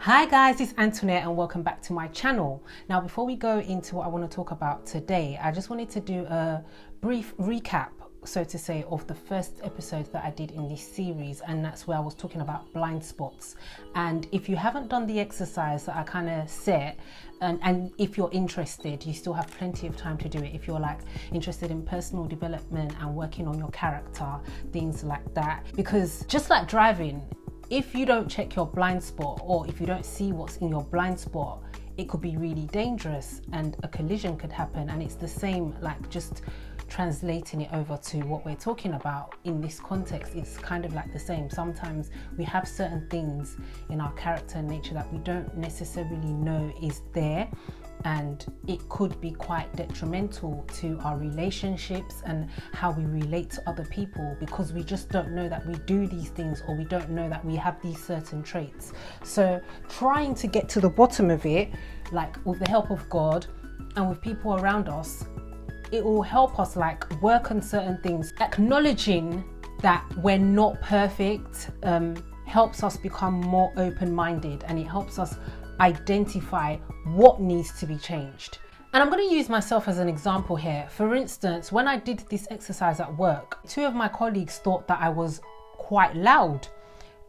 Hi guys, it's Antoinette and welcome back to my channel. Now before we go into what I want to talk about today, I just wanted to do a brief recap, so to say, of the first episode that I did in this series, and that's where I was talking about blind spots. And if you haven't done the exercise that I kind of set, and if you're interested, you still have plenty of time to do it. If you're like interested in personal development and working on your character, things like that, because just like driving, if you don't check your blind spot, or if you don't see what's in your blind spot, it could be really dangerous and a collision could happen. And it's the same, like just translating it over to what we're talking about in this context, it's kind of like the same. Sometimes we have certain things in our character and nature that we don't necessarily know is there, and it could be quite detrimental to our relationships and how we relate to other people, because we just don't know that we do these things, or we don't know that we have these certain traits. So trying to get to the bottom of it, like with the help of God and with people around us, it will help us like work on certain things. Acknowledging that we're not perfect helps us become more open-minded, and it helps us identify what needs to be changed. And I'm going to use myself as an example here. For instance, when I did this exercise at work, two of my colleagues thought that I was quite loud.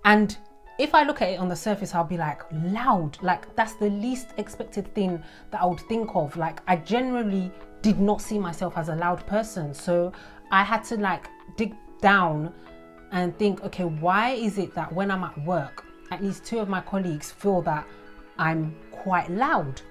And if I look at it on the surface, I'll be like, loud? Like that's the least expected thing that I would think of. Like I generally did not see myself as a loud person. So I had to like dig down and think, okay, why is it that when I'm at work, at least two of my colleagues feel that I'm quite loud?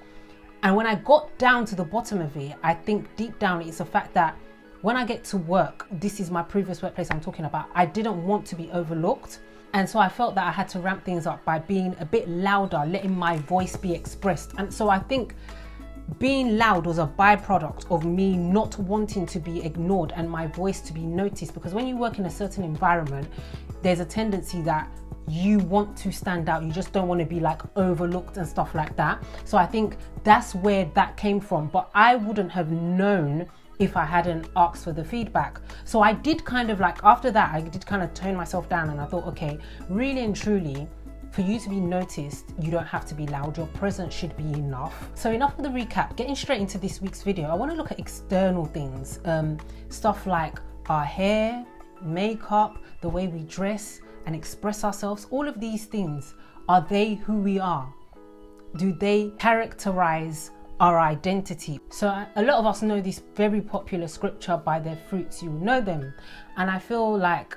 And when I got down to the bottom of it, I think deep down it's the fact that when I get to work, this is my previous workplace I'm talking about, I didn't want to be overlooked. And so I felt that I had to ramp things up by being a bit louder, letting my voice be expressed. And so I think being loud was a byproduct of me not wanting to be ignored and my voice to be noticed, because when you work in a certain environment, there's a tendency that you want to stand out, you just don't want to be like overlooked and stuff like that. So I think that's where that came from, but I wouldn't have known if I hadn't asked for the feedback. So I did kind of like, after that, I did kind of tone myself down, and I thought, okay, really and truly, for you to be noticed, you don't have to be loud. Your presence should be enough. So enough of the recap, getting straight into this week's video. I want to look at external things, stuff like our hair, makeup, the way we dress and express ourselves. All of these things, are they who we are? Do they characterize our identity? So a lot of us know this very popular scripture, by their fruits you know them. And I feel like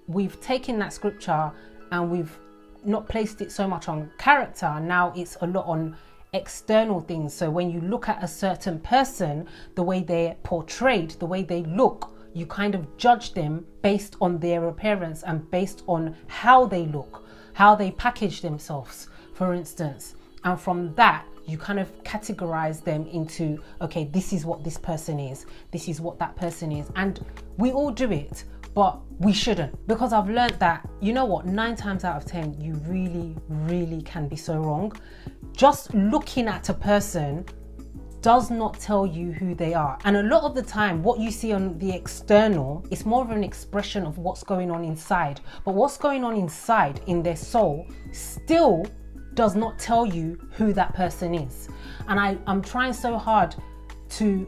we've taken that scripture and we've not placed it so much on character. Now it's a lot on external things. So when you look at a certain person, the way they're portrayed, the way they look, you kind of judge them based on their appearance and based on how they look, how they package themselves, for instance. And from that, you kind of categorize them into, okay, this is what this person is, this is what that person is. And we all do it, but we shouldn't, because I've learned that, you know what, 9 times out of 10, you really can be so wrong. Just looking at a person does not tell you who they are. And a lot of the time, what you see on the external is more of an expression of what's going on inside. But what's going on inside in their soul still does not tell you who that person is. And I'm trying so hard to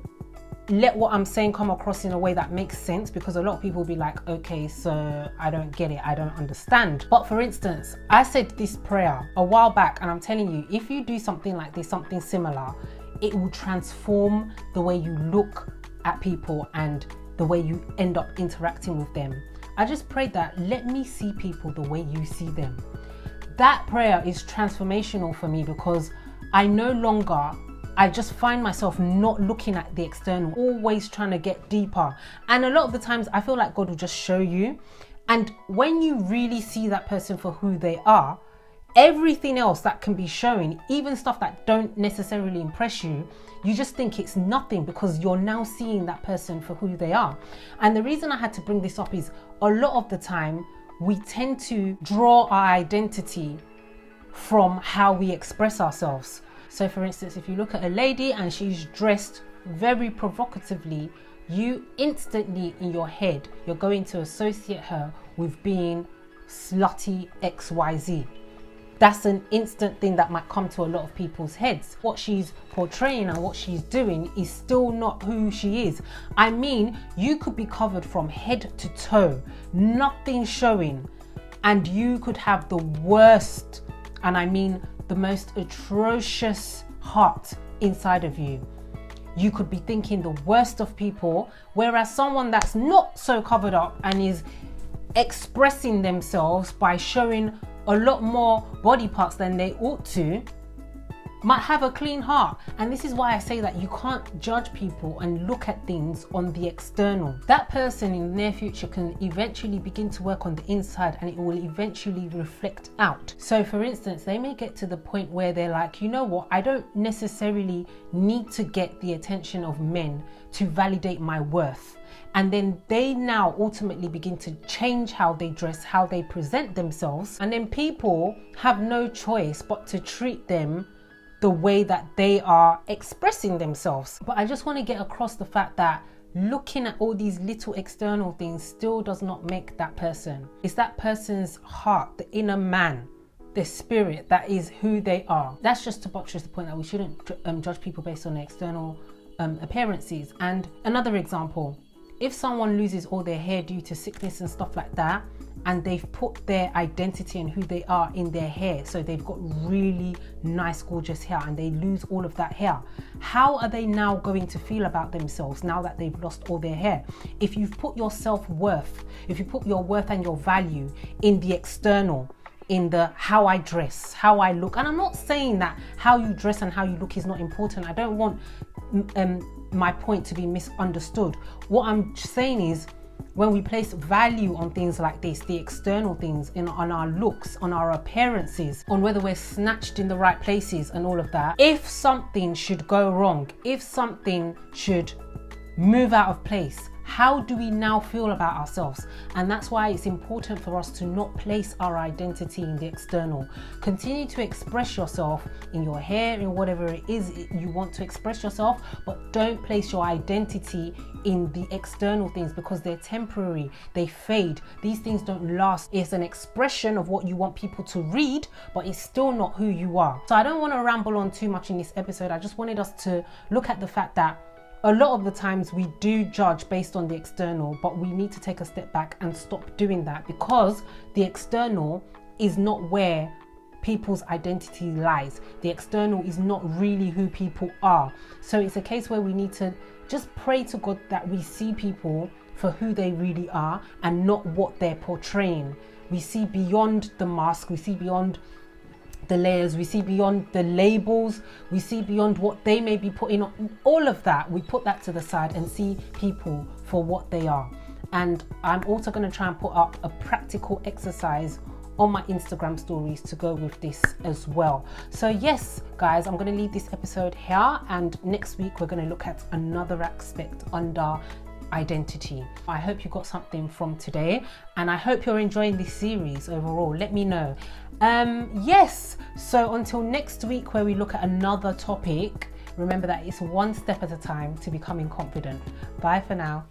let what I'm saying come across in a way that makes sense, because a lot of people will be like, okay, so I don't get it, I don't understand. But for instance, I said this prayer a while back, and I'm telling you, if you do something like this, something similar, it will transform the way you look at people and the way you end up interacting with them. I just prayed that, let me see people the way you see them. That prayer is transformational for me, because I no longer, I just find myself not looking at the external, always trying to get deeper. And a lot of the times I feel like God will just show you. And when you really see that person for who they are, everything else that can be shown, even stuff that don't necessarily impress you, you just think it's nothing, because you're now seeing that person for who they are. And the reason I had to bring this up is a lot of the time we tend to draw our identity from how we express ourselves. So for instance, if you look at a lady and she's dressed very provocatively, you instantly in your head, you're going to associate her with being slutty XYZ. that's an instant thing that might come to a lot of people's heads. What she's portraying and what she's doing is still not who she is. I mean, you could be covered from head to toe, nothing showing, and you could have the worst, and I mean the most atrocious heart inside of you. You could be thinking the worst of people, whereas someone that's not so covered up and is expressing themselves by showing a lot more body parts than they ought to, might have a clean heart. And this is why I say that you can't judge people and look at things on the external. That person in the near future can eventually begin to work on the inside, and it will eventually reflect out. So for instance, they may get to the point where they're like, you know what, I don't necessarily need to get the attention of men to validate my worth. And then they now ultimately begin to change how they dress, how they present themselves. And then people have no choice but to treat them the way that they are expressing themselves. But I just want to get across the fact that looking at all these little external things still does not make that person. It's that person's heart, the inner man, the spirit, that is who they are. That's just to buttress the point that we shouldn't judge people based on their external appearances. And another example, if someone loses all their hair due to sickness and stuff like that, and they've put their identity and who they are in their hair, so they've got really nice, gorgeous hair, and they lose all of that hair, how are they now going to feel about themselves now that they've lost all their hair? If you've put your self-worth, if you put your worth and your value in the external, in the how I dress, how I look, and I'm not saying that how you dress and how you look is not important. I don't want my point to be misunderstood. What I'm saying is, when we place value on things like this, the external things, on our looks, on our appearances, on whether we're snatched in the right places and all of that, if something should go wrong, if something should move out of place, how do we now feel about ourselves? And that's why it's important for us to not place our identity in the external. Continue to express yourself in your hair, in whatever it is you want to express yourself, but don't place your identity in the external things, because they're temporary, they fade. These things don't last. It's an expression of what you want people to read, but it's still not who you are. So I don't want to ramble on too much in this episode. I just wanted us to look at the fact that a lot of the times we do judge based on the external, but we need to take a step back and stop doing that, because the external is not where people's identity lies. The external is not really who people are. So it's a case where we need to just pray to God that we see people for who they really are and not what they're portraying. We see beyond the mask, we see beyond the layers, we see beyond the labels, we see beyond what they may be putting on. All of that, we put that to the side and see people for what they are. And I'm also going to try and put up a practical exercise on my Instagram stories to go with this as well. So yes, guys, I'm going to leave this episode here, and next week we're going to look at another aspect under identity. I hope you got something from today, and I hope you're enjoying this series overall. Let me know. Yes, so until next week, where we look at another topic, remember that it's one step at a time to becoming confident. Bye for now.